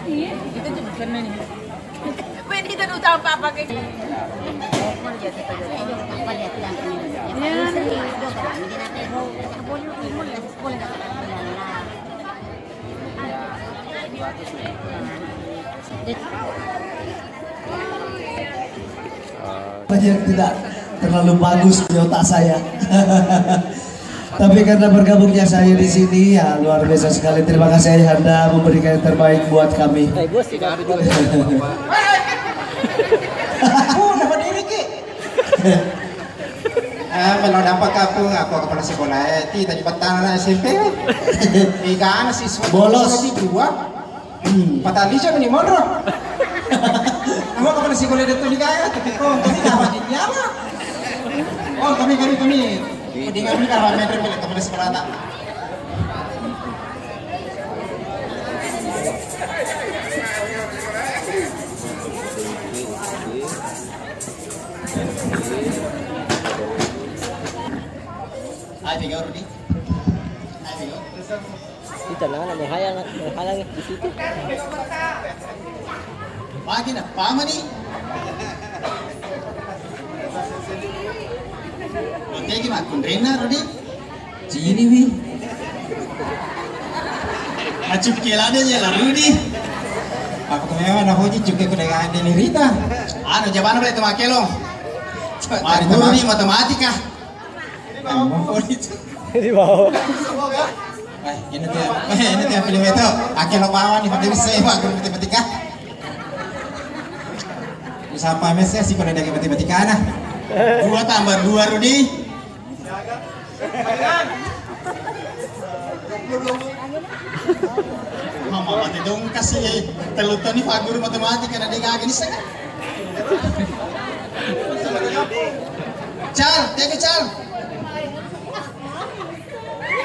Itu cuma kena nih. Pwede doon utang papa kay. Yang tidak terlalu bagus di otak saya. Tapi karena bergabungnya saya di sini ya luar biasa sekali. Terima kasih Anda memberikan yang terbaik buat kami. Dapat diri ki. Kalau dapat aku kepala sekolah ti tadi petang na SMP. Ikan siswa bolos di dua. Patali siya ni Monro. Kamu kepala sekolah itu ni kaya tapi kami dapat di nyawa. Oh kami. Di kami kalau meter milik kepala sekolah tak. Ayo Rudi. Kita lang may halang di situ. Pagi na pamani. Oke gimana? Kundrena Rudi. Cini wi. Acup kelade je lah Rudi. Aku memang nak hoji juga dengan Deni Rita. Ano jawaban boleh tuh makelo. Mari Rudi matematika. Di bawah. Ini dia film itu. Akhir lawan nih pada bisa ya guru matematika. Bisa apa mesnya sih kalau dari matematika nah? 2 tambah 2 Rudi. Mama mati dong kasih telutan nih pak guru matematika ada gak gini sih. Cal.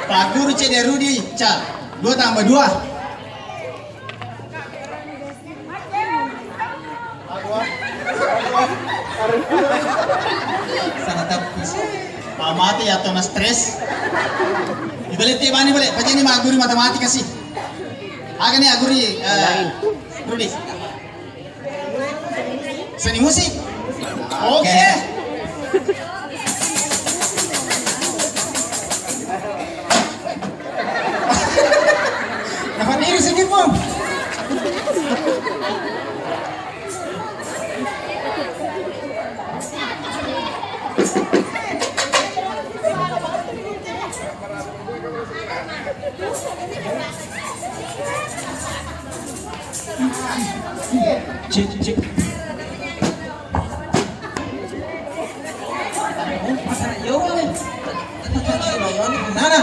Pak guru cede Rudi, Cal. 2 tambah 2. Sangat tapis. Pak mati atau na stres. Dibalik tiba nih boleh. Pakai ini mak guru matematika sih. Agak nih guru Rudi. Seni musik. Oke. Dapat diri sedikit pun. Cik. Nana.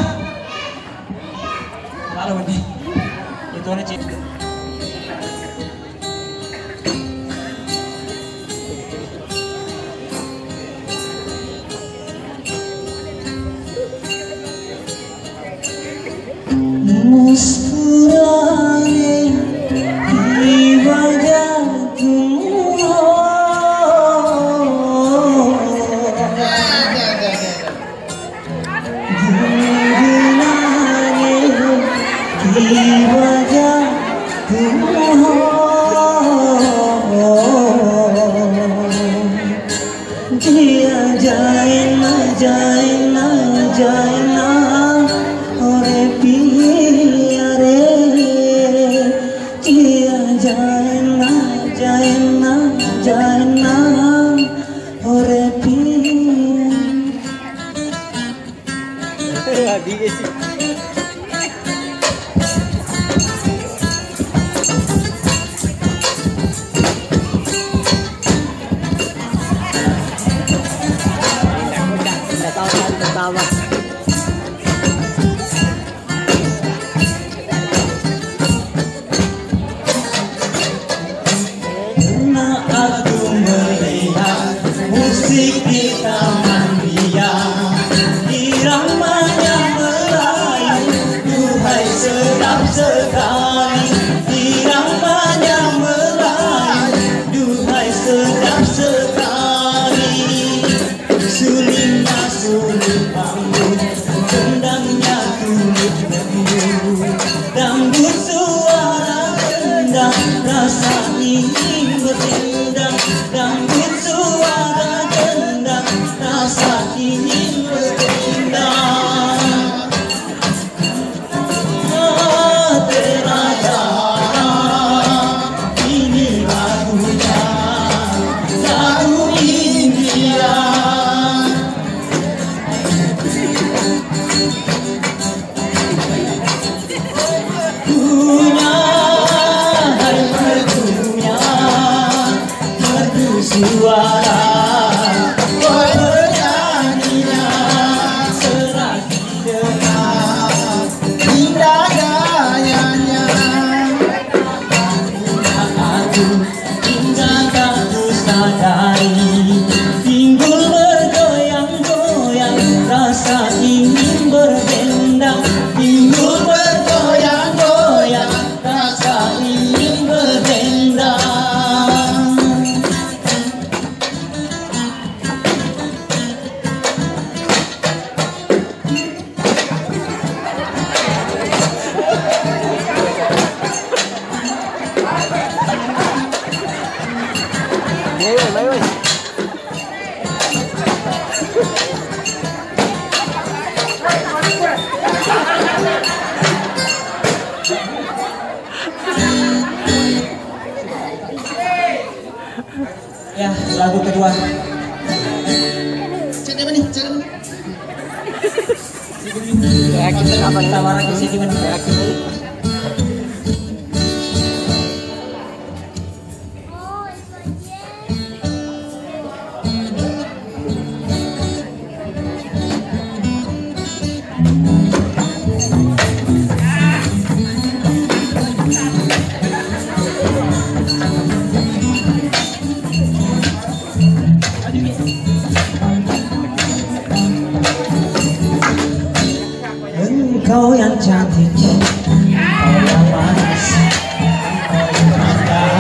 Lalu ini. Itu ada cik. Musik di taman dia, iramanya merayu, duhai sedap sekali. Iramanya merayu, duhai sedap sekali. Sulingnya sulit bangun, gendangnya tulis bambu, dangdut suara rendang. Ya, lagu kedua. Cek dia nih, cek dia nih. Kita kapan tawaran ke sini mana? Engkau yang cantik, engkau yang manis, engkau yang indah,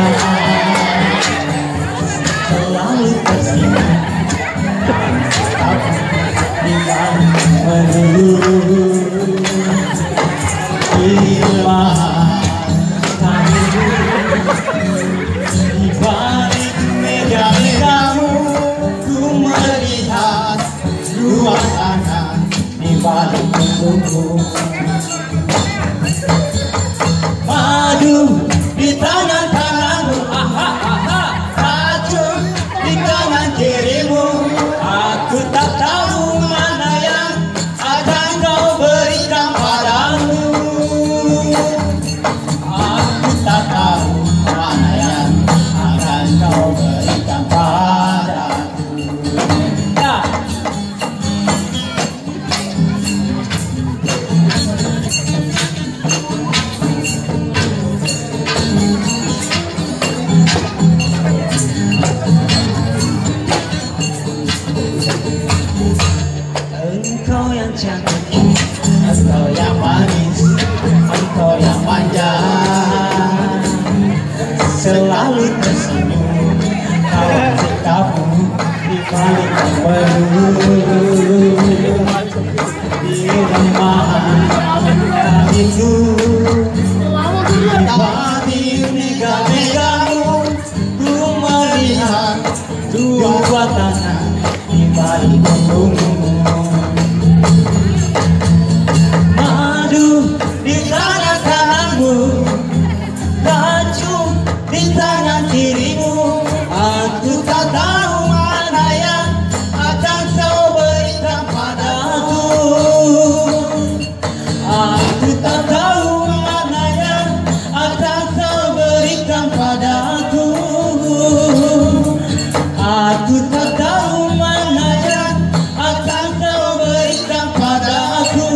selalu tersenyum, di balik menurut matamu, di balik mega-megamu, ku melihat ruangan di balik punggungmu. Madu di tangan-tanganmu, racun di tangan kirimu. Aku tak tahu mana yang akan kau berikan padamu. Aku tak tahu mana yang akan kau berikan padamu. Nah. Engkau yang cantik, engkau yang manis, engkau yang manja, selalu tersenyum, kau sikapmu di balik pembelu, di remahan hatiku, di balik mega-megamu, ku melihat dua tangan di balik punggungmu. Madu di tangan-tanganmu, racun di tangan kirimu. Aku tak tahu mana yang akan kau berikan padaku. Aku tak tahu mana yang akan kau berikan padaku. Aku tak tahu mana yang akan kau berikan padaku.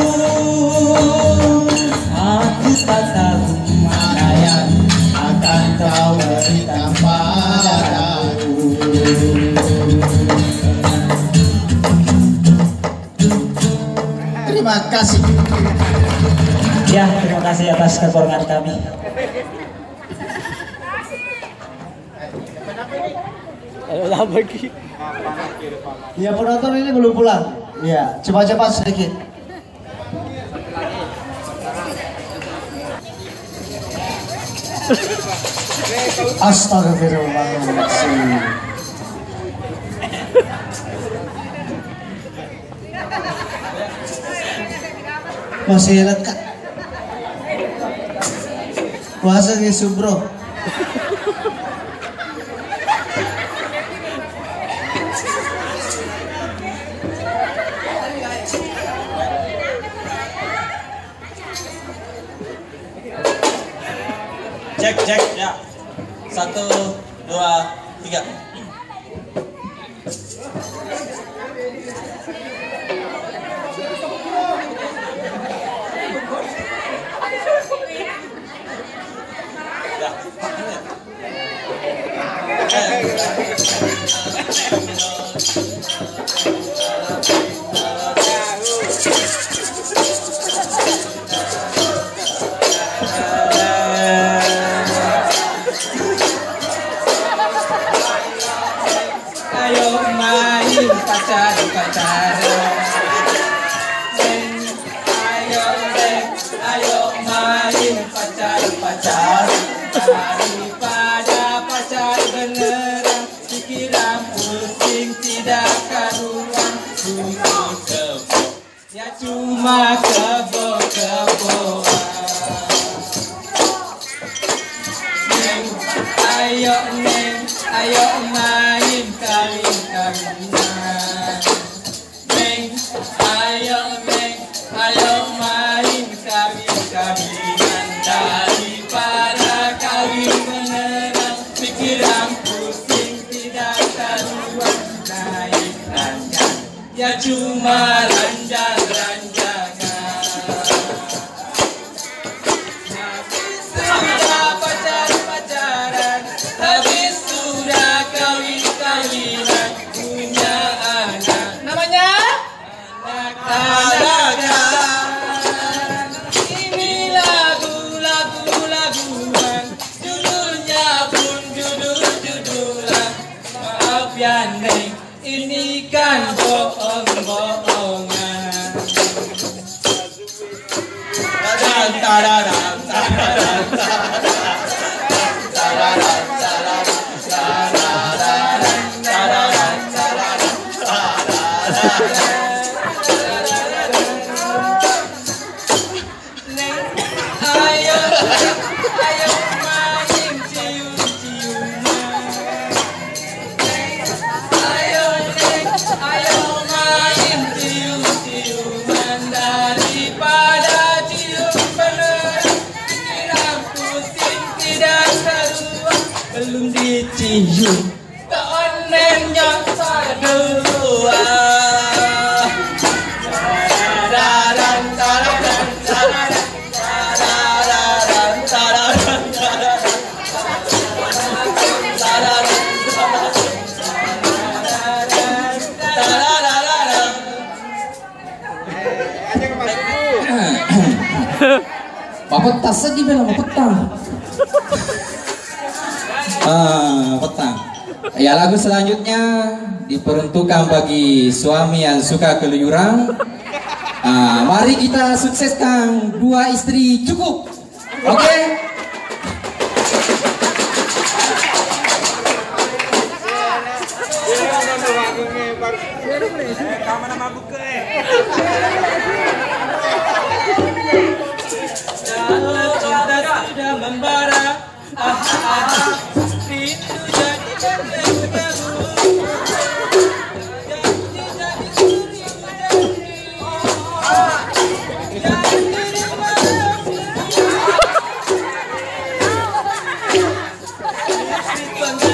Aku tak tahu mana yang akan kau berikan padaku. Terima kasih. Ya, terima kasih atas kekurangan kami. Ayo lagi. Ya, penonton ini belum pulang. Ya, cepat-cepat sedikit. Astagfirullahaladzim. Masih ingat kak? Puasa di Subro. Cek, cek, ya. 1, 2, 3. Ayo main pacaran. Ayo main pacaran. Daripada pacar beneran, pikiran pusing tidak karuan. Ya cuma kebo-keboan. Ayo neng, ayo main cuma ranjang-ranjangan. Sudah pacaran, habis sudah kawin-kawinan, punya anak. Namanya? Anak-anakan. Ini lagu-laguan, judulnya pun judul-judulan. Maaf ya Neng, ini kan bohong-bohongan. Tadadam, tadadam, ayo main cium-ciuman. Ayo main cium-ciuman, daripada cium beneran. Siram pusing tidak keluar, belum dicium keonennya duluan. Bapak tak sedih bilang petang. Petang. Ya, lagu selanjutnya diperuntukkan bagi suami yang suka keluyuran. Mari kita sukseskan dua istri cukup. Oke? Cinta sudah membara, rindu jadi berdebu. Janji jadi suri janji diri malam. Istri tidak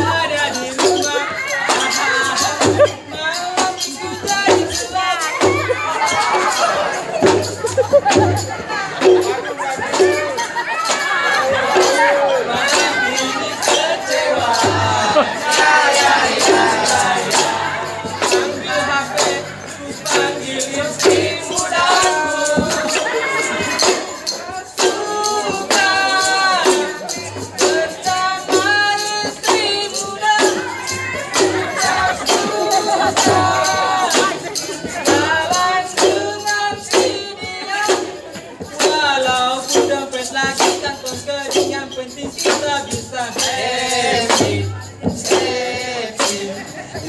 ada di rumah, malam itu jadi gelap.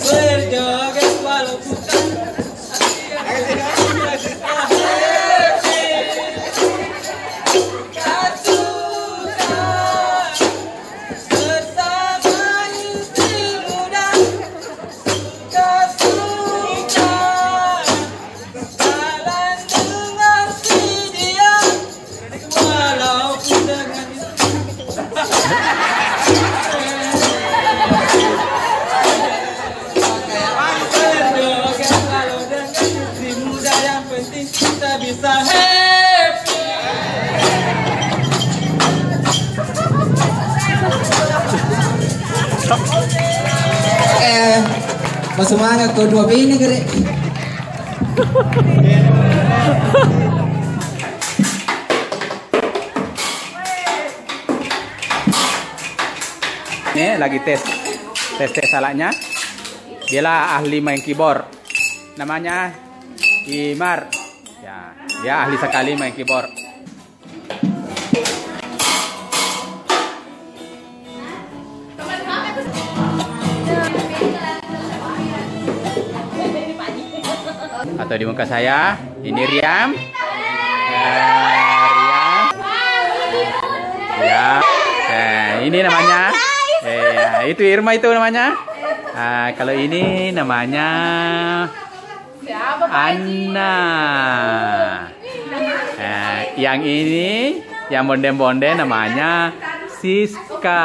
Berjoget walau bukan bersama istri muda, suka jalan dengan si dia, walaupun dengan kita bisa happy. Mas semangat kau dua ini gede. Ini lagi tes alatnya. Dialah ahli main keyboard. Namanya Imar. Ya, dia ahli sekali main keyboard. Atau di muka saya, ini Riam. Ya, ini namanya. Itu Irma itu namanya. Kalau ini namanya Anna. Yang ini, yang bonde-bonde namanya Siska.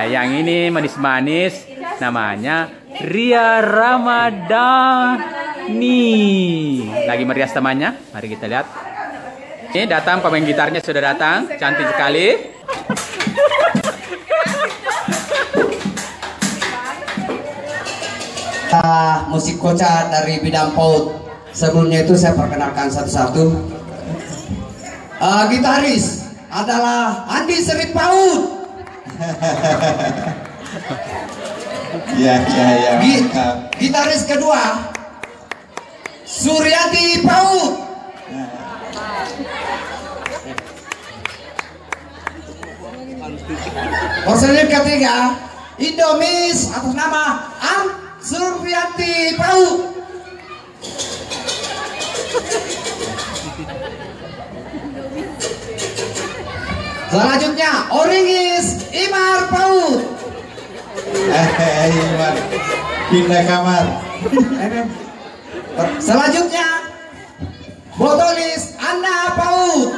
Yang ini manis-manis namanya Ria Ramadhani. Lagi merias temannya. Mari kita lihat. Ini datang pemain gitarnya sudah datang. Cantik sekali. Musik kocak dari bidang PAUD. Sebelumnya itu saya perkenalkan satu-satu. Gitaris adalah Andi Serip PAUD. Ya. Gitaris kedua Suryati PAUD. Personil ketiga Indomis atas nama Suryati PAUD. Selanjutnya Oringis Imar PAUD. Imar pindah kamar. Selanjutnya Botolis Anda PAUD.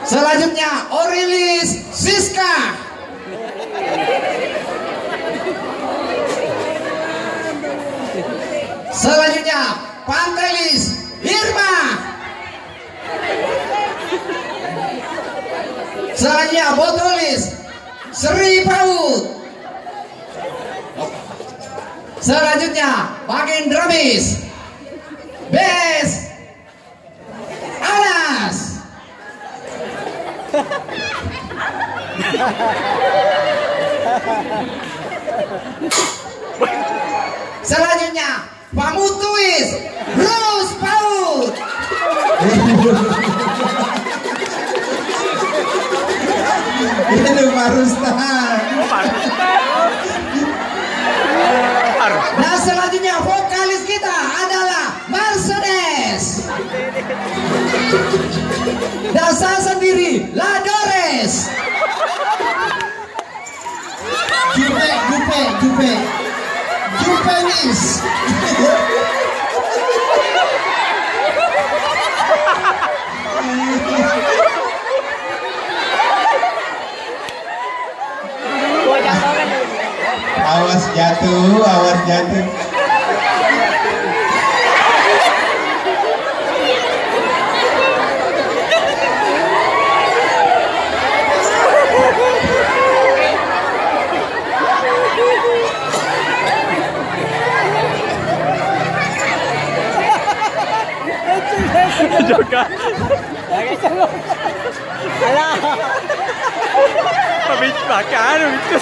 Selanjutnya Orilis Siska. Selanjutnya Pantelis Irma. Selanjutnya Botolis Sri PAUD. Selanjutnya bagian dramis Bes Anas. Selanjutnya Pamutuis Blues PAUD. Itu Marustan. Dan selanjutnya vokalis kita adalah Mercedes. Dan saya sendiri Ladores. Jupenis. Awas jatuh. Juga. Alah. Pabit makan, itu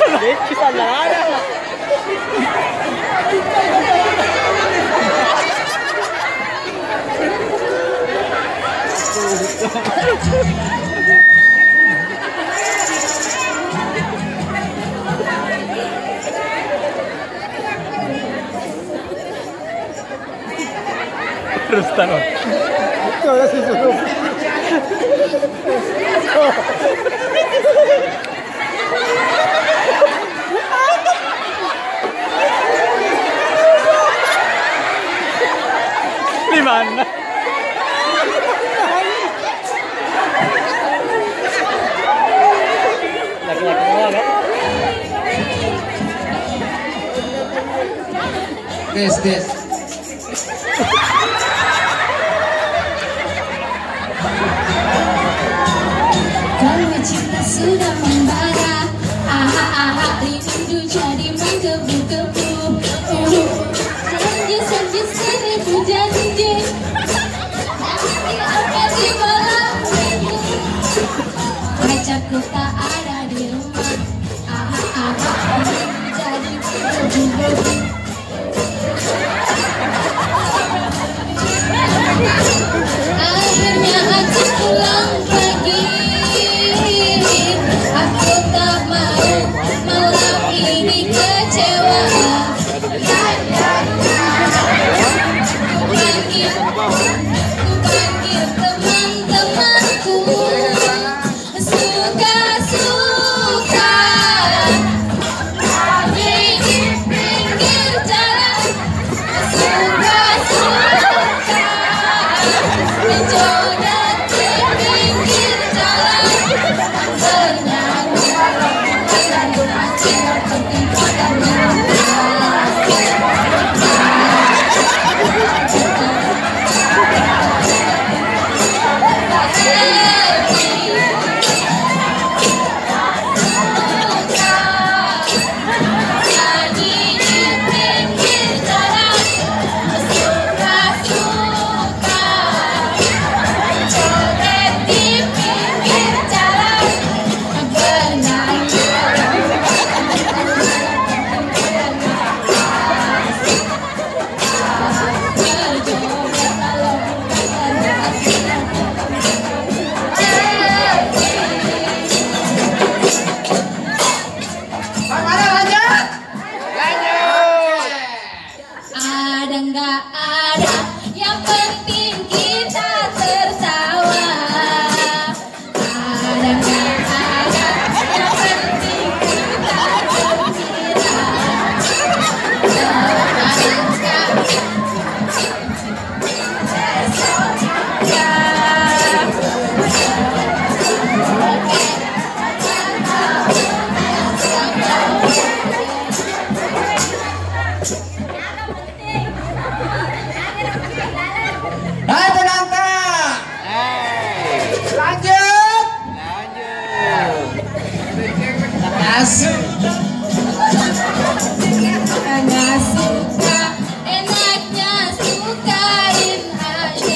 salah. Terus tanah. Kalau susu. Di mana? Laki-laki bawah kan? Tes. Kalau cinta sudah membara, rindu jadi menggebu-gebu. Janji seribu janji, tapi apa di malam minggu? Pacarku tak ada di rumah, jadi menggebu-gebu. Akhirnya aku pulang pagi. Aku tak mau malam ini kecewa. Ku panggil teman-temanku. Suka nggak ada, yang penting kita tertawa. Ada nggak ada, yang penting kita gembira. Hai penanta. Lanjut. Makasih. Nggak suka, enaknya sukain aja.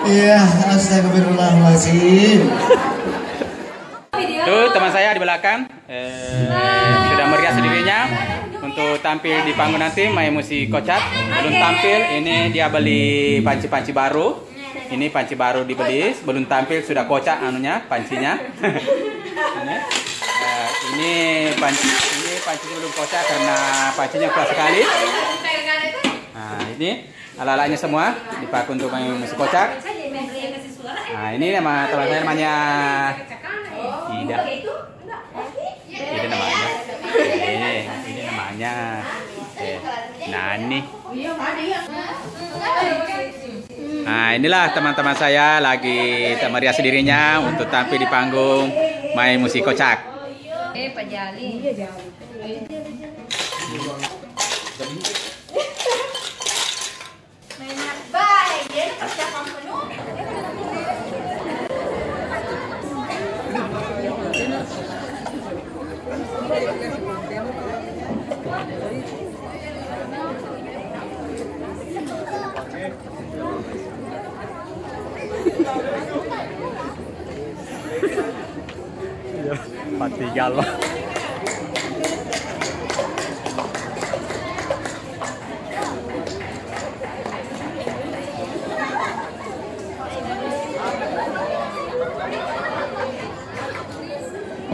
Iya, astagfirullahaladzim. Tuh teman saya di belakang sudah merias dirinya untuk tampil di panggung nanti main musik kocak. Belum tampil, ini dia beli panci-panci baru. Ini panci baru dibeli, belum tampil sudah kocak anunya, pancinya. Ini panci belum kocak karena pancinya keras sekali. Nah, ini ala-alanya semua dipakai untuk main musik kocak. Nah, ini nama teman saya namanya Ida. Ida namanya. Ini namanya Nani. Nah, inilah teman-teman saya lagi merias dirinya untuk tampil di panggung main musik kocak. Pak Jali. Mati galau.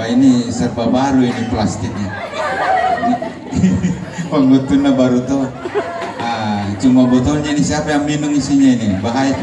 Wah ini serba baru ini plastiknya. Pengutunnya baru tuh. Cuma botolnya ini siapa yang minum isinya ini? Bahaya.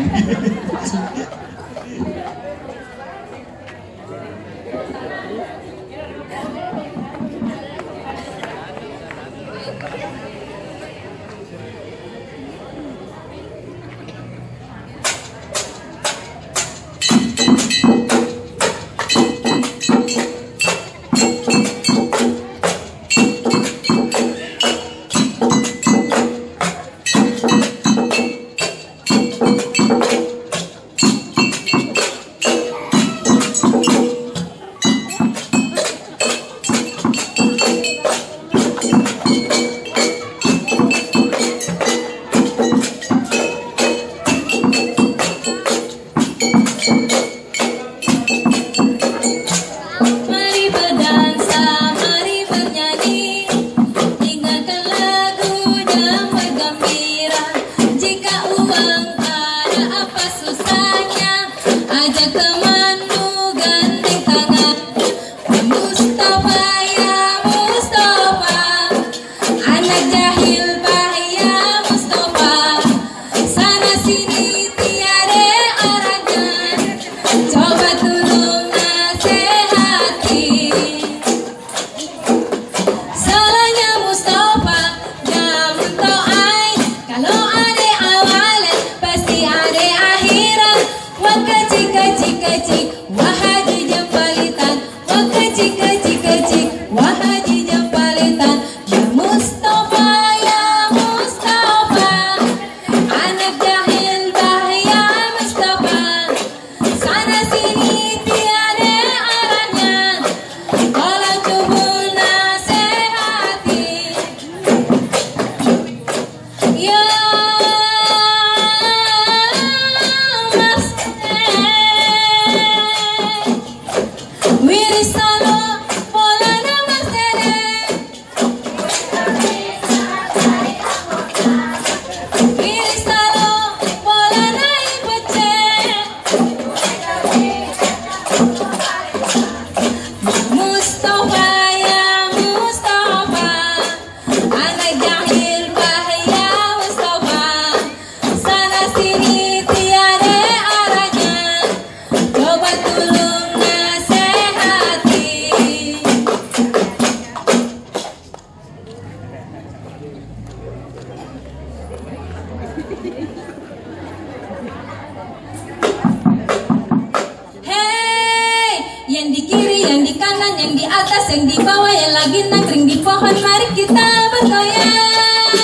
yang di bawah yang lagi nangkring di pohon, mari kita bergoyang.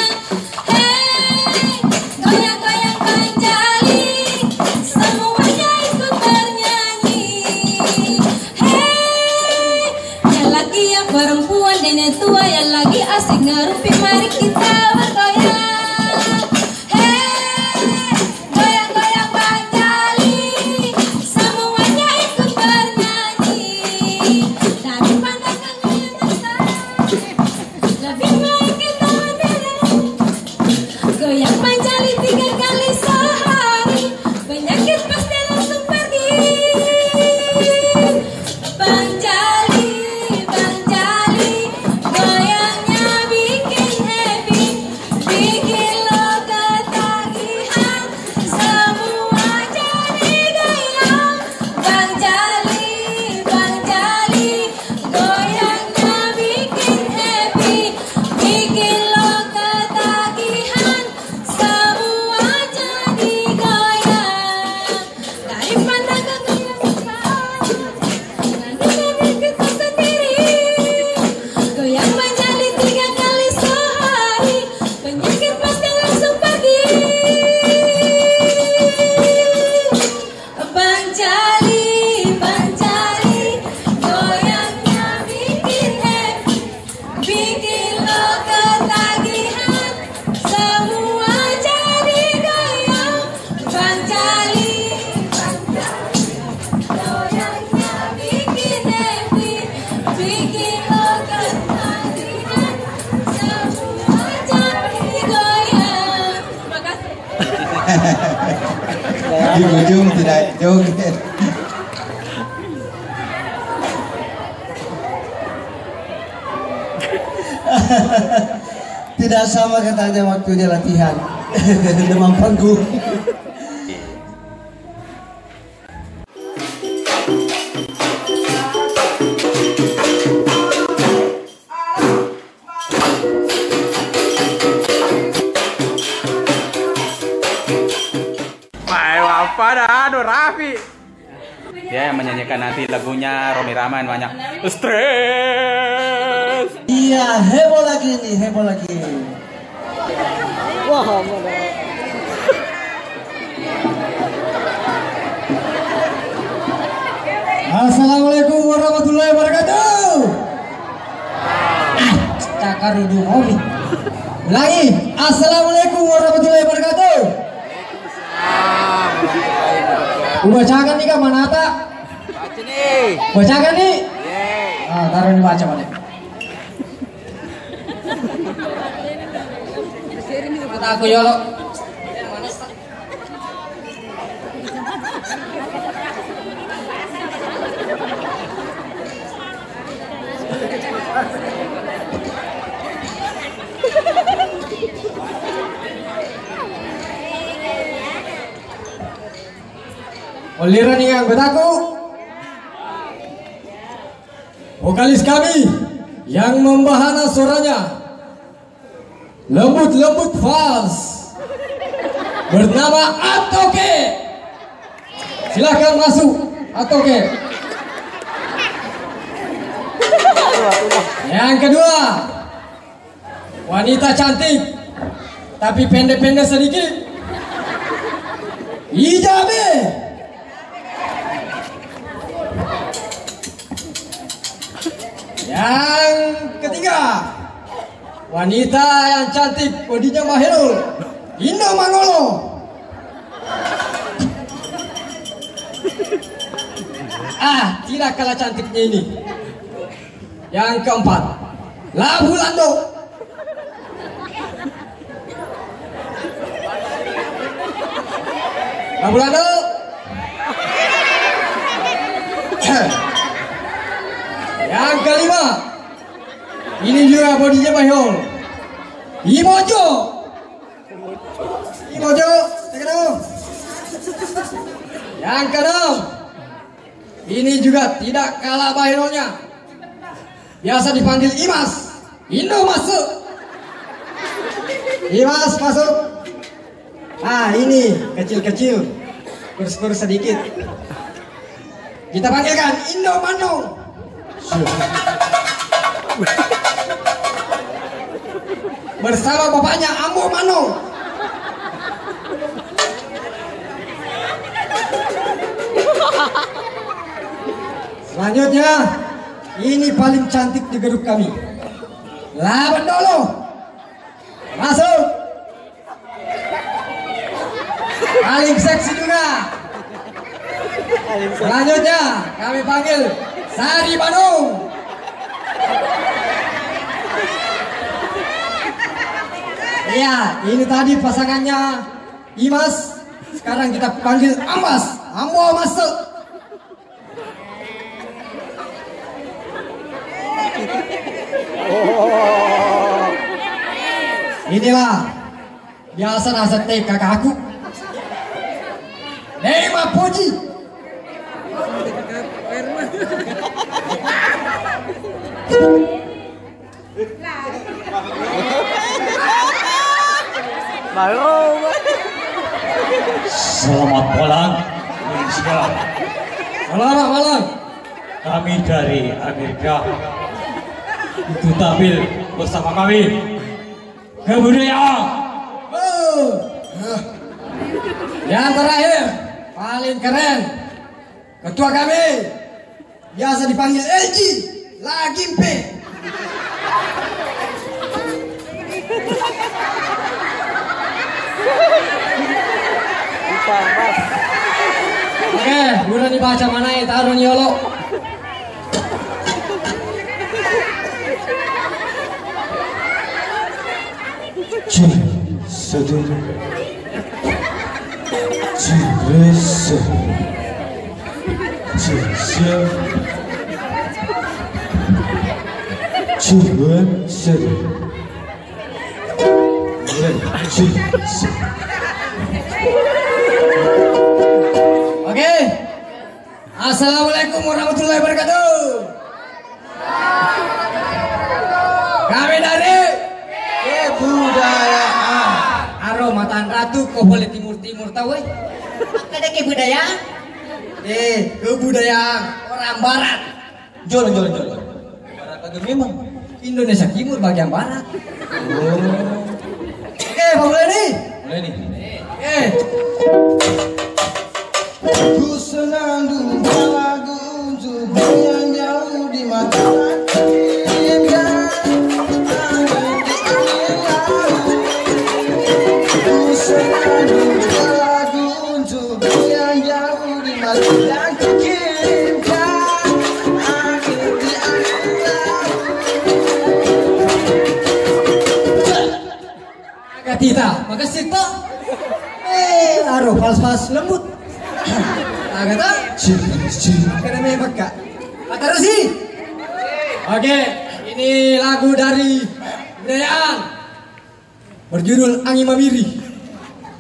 Hey, goyang-goyang Panjali, semuanya ikut bernyanyi. Hey, yang lagi yang perempuan dan yang tua yang lagi asik ngerumpi, mari kita bergoyang. Di ujung tidak joget. Tidak sama katanya waktunya latihan. Demam panggung. Apa dah, aduh Raffi. Dia yang menyanyikan nanti lagunya Romi Rahman banyak. Stres. Iya, heboh lagi nih, heboh lagi. Wah, mana? Assalamualaikum warahmatullahi wabarakatuh. Cakar hidung Romi. Lagi, assalamualaikum warahmatullahi wabarakatuh. Bacakan nih kak mana tak? Baca nih. Bacakan nih. Taruh ini baca mana? Kata aku yolo. Oliran yang betaku, vokalis kami yang membahana suaranya lembut-lembut fals bernama Atoke. Silahkan masuk Atoke. Yang kedua, wanita cantik tapi pendek-pendek sedikit, Ijabe. Yang ketiga, wanita yang cantik, bodinya mahirul, Indo Mangolo. Tidak kalah cantiknya ini. Yang keempat, Labu Lando. Labu Lando. Yang kelima, ini juga bodinya mahal, Imojo. Imojo, yang keenam, ini juga tidak kalah mahirnya, biasa dipanggil Imas. Indo masuk. Imas masuk. Ini kecil-kecil, kurus-kurus sedikit, kita panggilkan Indo Manong. Bersama bapaknya Ambo Mano. Selanjutnya, ini paling cantik di grup kami, Laban Dolo. Masuk. Paling seksi juga. Selanjutnya kami panggil Sari Bandung. Iya, ini tadi pasangannya Imas. Sekarang kita panggil Ambas. Ambo masuk. Inilah biasa nasihat kakak aku, Nema Puji. Selamat malam. Selamat malam. Kami dari Amerika itu tampil bersama kami kebudayaan. Yang terakhir paling keren, ketua kami biasa dipanggil LG Lagimpe. Oke, udah dibaca mana ya, taruh nyolo. Oke. Assalamualaikum warahmatullahi wabarakatuh. Kami dari kebudayaan Aromatan Ratu Kohole Timur tahu weh. Ada kebudayaan? Kebudayaan orang barat. Jol. Barat agak memang. Indonesia Timur bagian barat. Oke, mulai nih. Oke. Ku senang dunia lagu untuk yang jauh di mata. Ku senang dunia lagu untuk yang jauh di mata. Yang kukirimkan angin di Tita, makasih Pak. Aduh, fals lembut. Agak tak? Karena memang kak. Terus sih. Oke, ini lagu dari kebudayaan berjudul Angin Mamiri,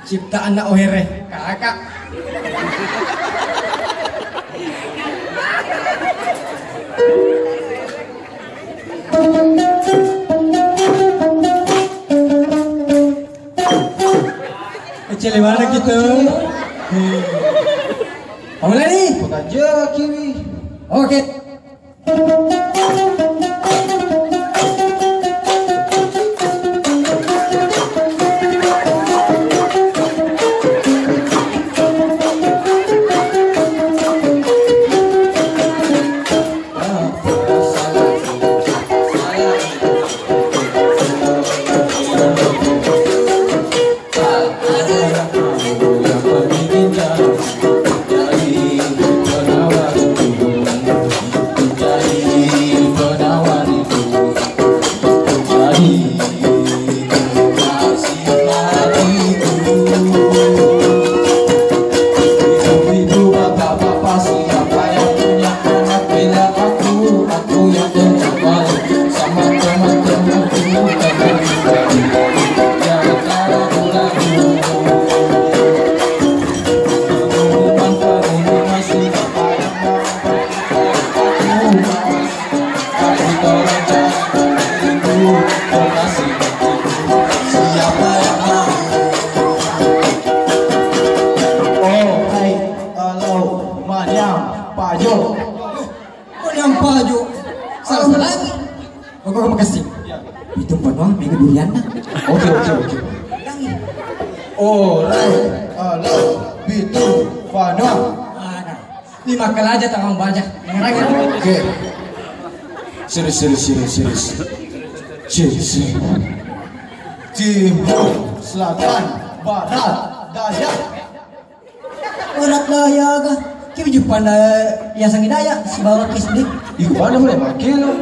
ciptaan Nak Ohere kakak. Kecil mana gitu? Mulai nih. Pekerja kiri. Oke. Serius. Timur, selatan, barat, daya. Barat daya kah? Kita jumpa yang sangi daya si bawa kisdik. Iku mana boleh pakai lo?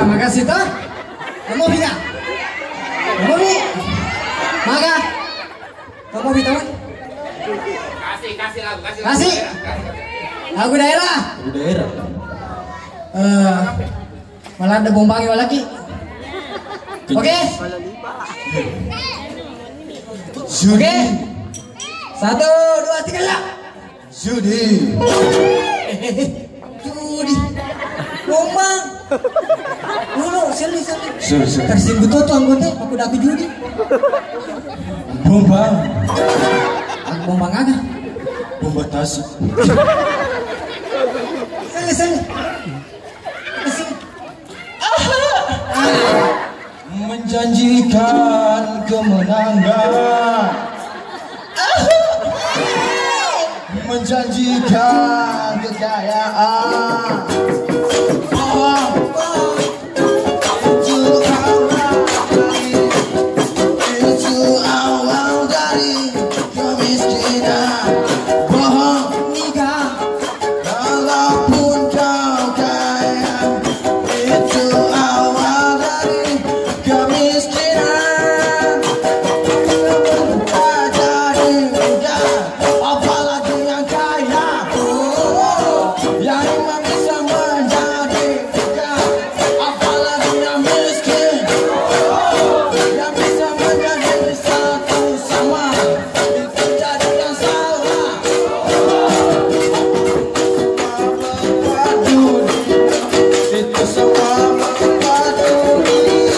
Makasih toh. Kamu bisa? Kamu bi? Maka. Kamu bi tahu? Kasih lagu, kasih. Lagu daerah. Daerah. Malah ada bombangi lagi. Oke. Oke. 1, 2, 3 ya. Judi. Judi. Ngomong. Dulu, seli. Sorry. Tersinggung tuh anggota, aku udah judi. Bomba. Aku bomba ngagah. Bomba tasik. Seli. Menjanjikan kemenangan. Menjanjikan kekayaan. Itu awal dari kemiskinan. Bohong nikah, walaupun kau kaya. Itu awal dari kemiskinan. Tak jadi mudah, apalagi yang kaya. Yang memang bisa menjadi mudah, apalagi yang miskin. Yang bisa menjadi satu sama, itu jadi yang salah. Itu semua membuat dunia.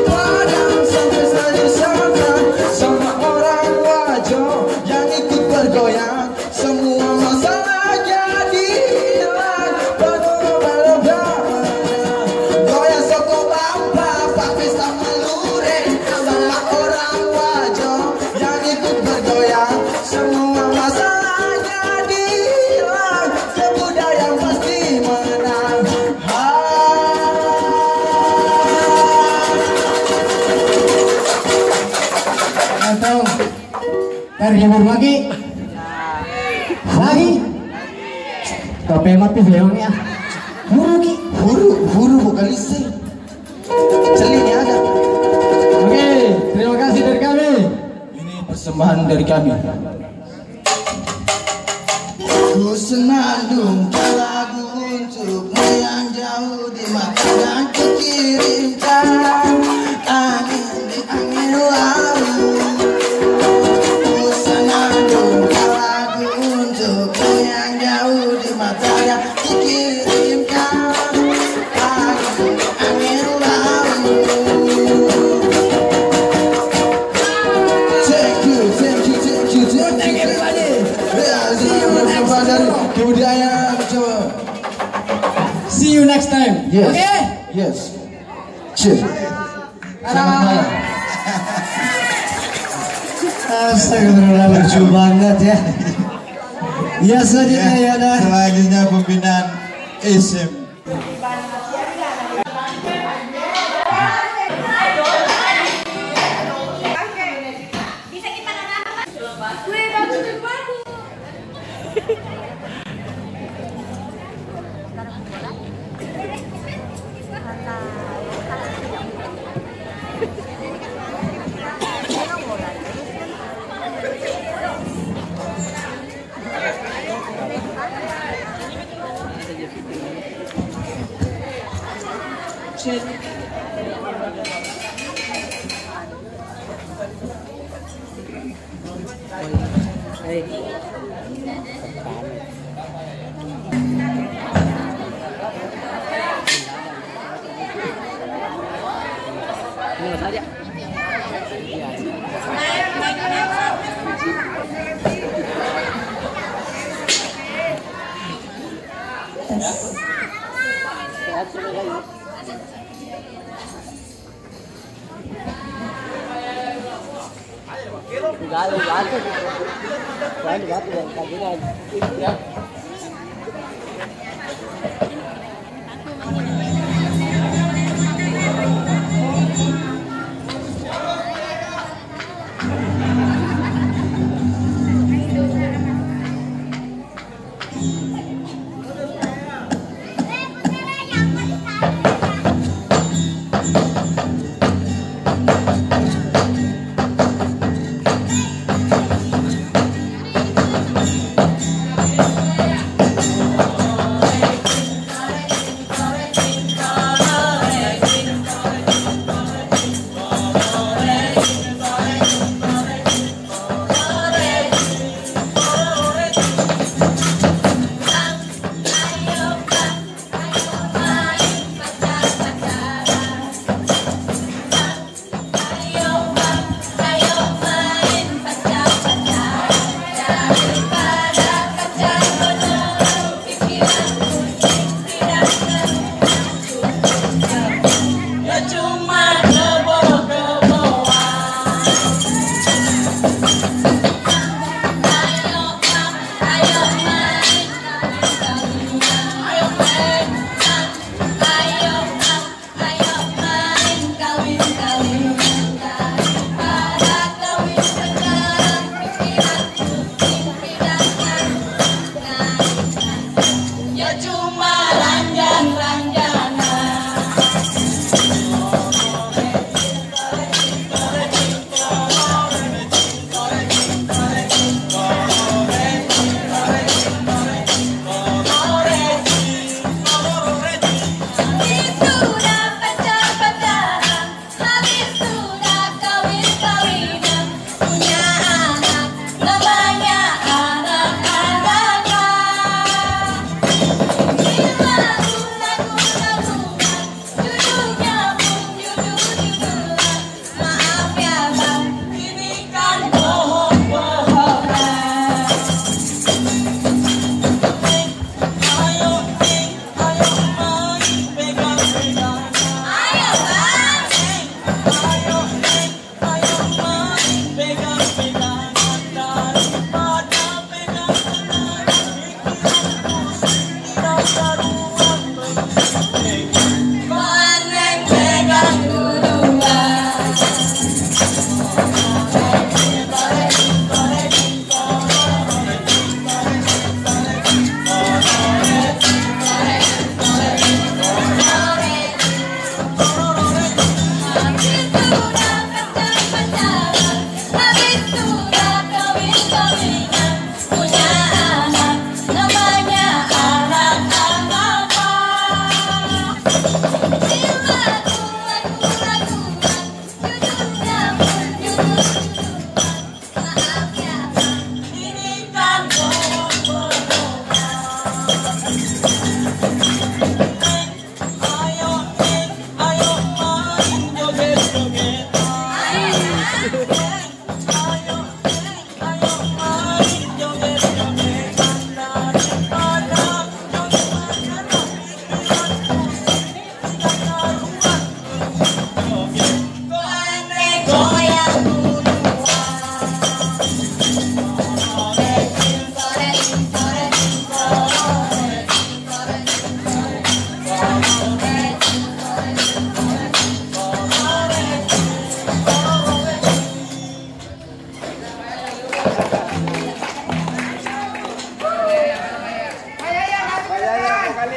Padang sampai saja sama orang wajo yang ikut bergoyang. Semua masalah jadi hilang. Goyang soko bamba pakai sama luring. Sama orang wajo yang ikut bergoyang. Semua masalah jadi hilang. Kebudayaan pasti menang. Atau terhibur lagi. Tapi mati filmnya. Huru vokalisnya. Celini ada. Oke, terima kasih dari kami. Ini persembahan dari kami. Ku senandung lagu untukmu yang jauh di mata dan ku kirimkan angin di angin lalu. Ku senandung lagu untukmu yang jauh di mata dan ku kirimkan angin di angin lalu. Thank you everybody. Kebudayaan coba. See you next time. Yes. Oke? Yes. Cheers. Selamat malam. Astagfirullah, lucu banget ya. Ya selanjutnya ya dah. Selanjutnya pembinaan SM.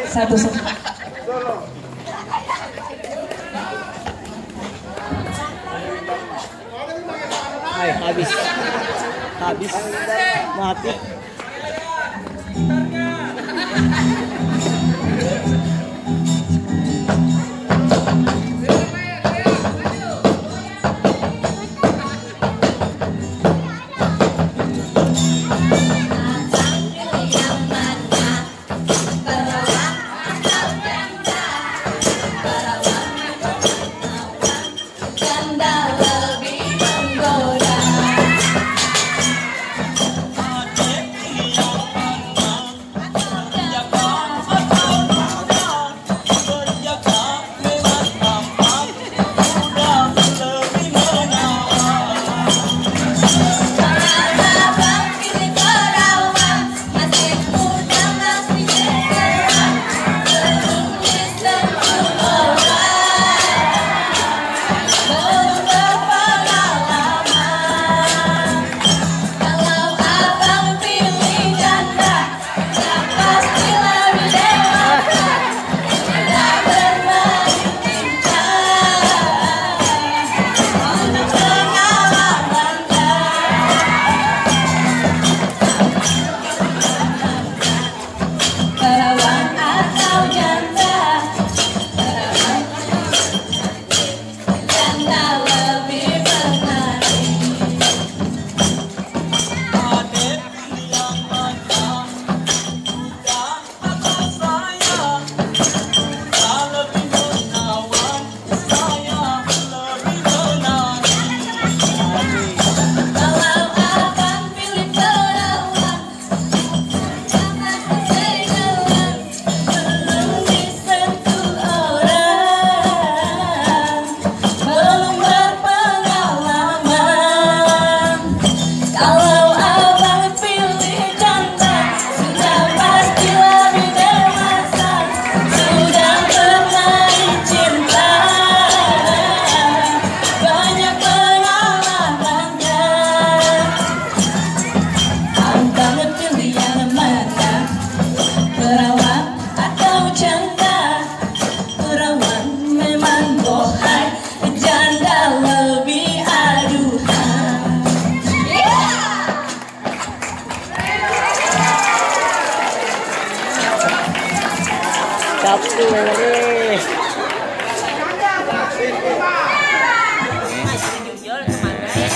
Satu. Ay, habis mati.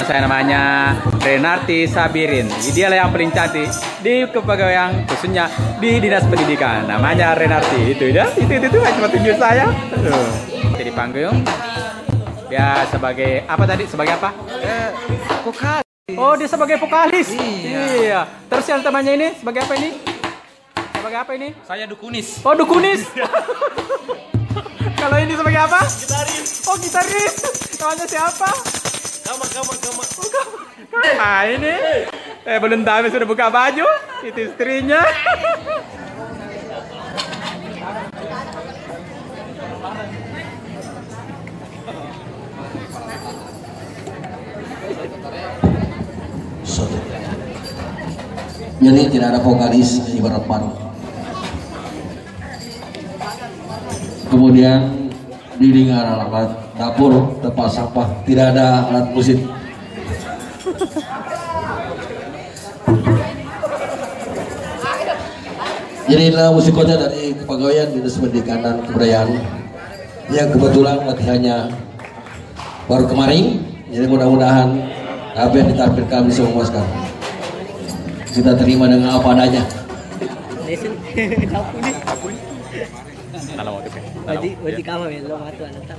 Saya namanya Renarti Sabirin. Dialah yang paling cantik di kepegawaian, khususnya di Dinas Pendidikan. Namanya Renarti. Itu ya, itu cuma tunjuk saya. Jadi panggung. Dia sebagai apa tadi? Sebagai apa? Vokalis. Oh, dia sebagai vokalis. Iya. Terus yang temannya ini sebagai apa ini? Sebagai apa ini? Saya dukunis. Oh, dukunis. Kalau ini sebagai apa? Gitaris. Oh, gitaris. Namanya siapa? Kamar. Nah ini belum tahu sudah buka baju. Itu istrinya. Jadi tidak ada vokalis ibarat paru. Kemudian didengar alat dapur, tempat sampah, tidak ada alat musik. Jadi inilah musik kota dari kepegawaian Dinas Pendidikan dan Kebudayaan yang kebetulan latihannya baru kemarin. Jadi mudah-mudahan apa yang ditampilkan bisa memuaskan. Kita terima dengan apa adanya. Wadi kamu ya, lo matu anak tak.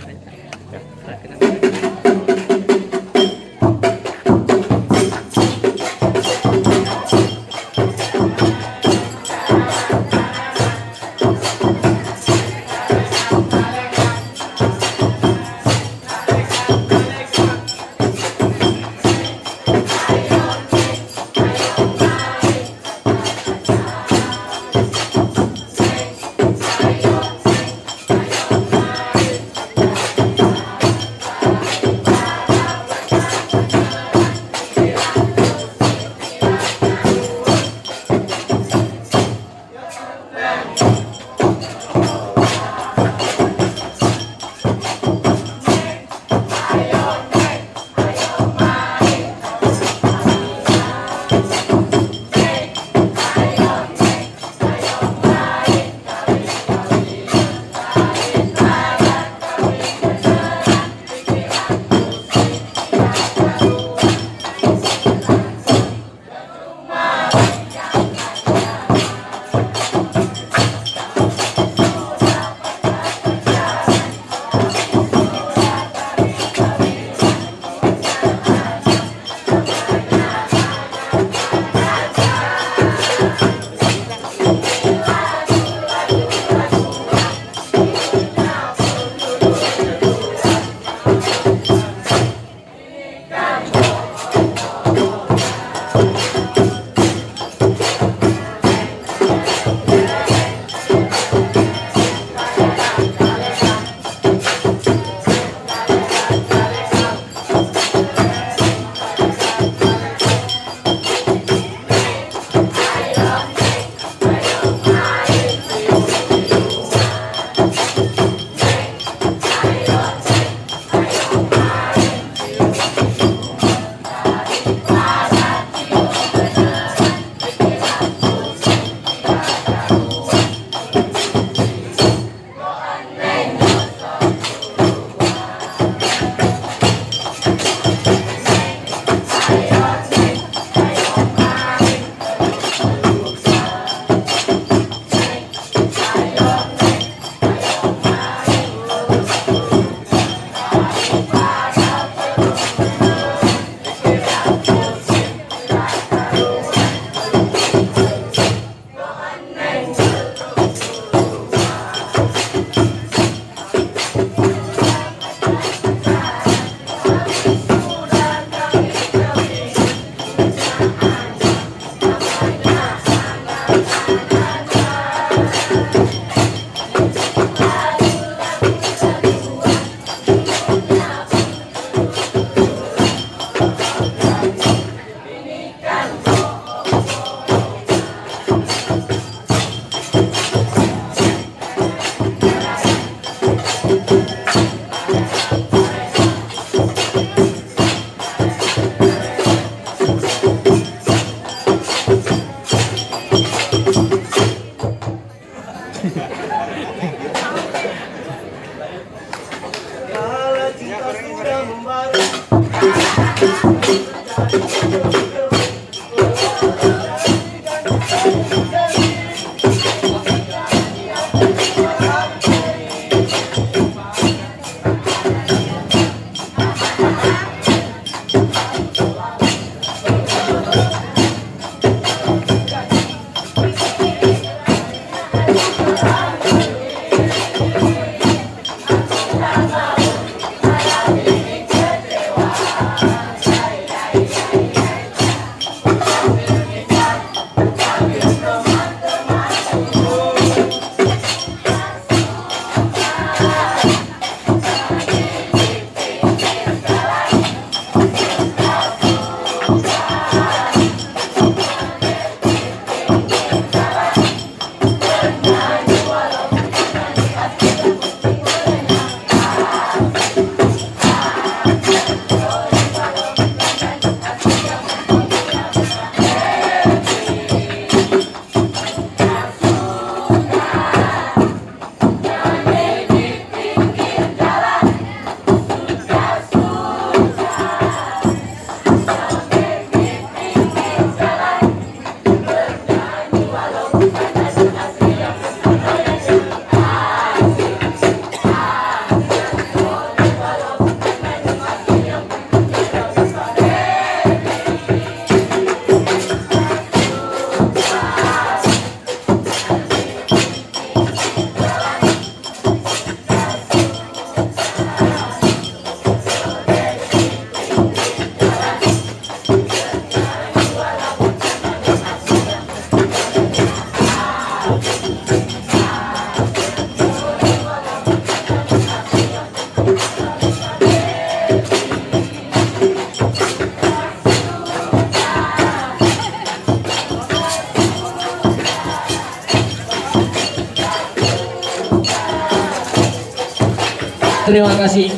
Terima kasih.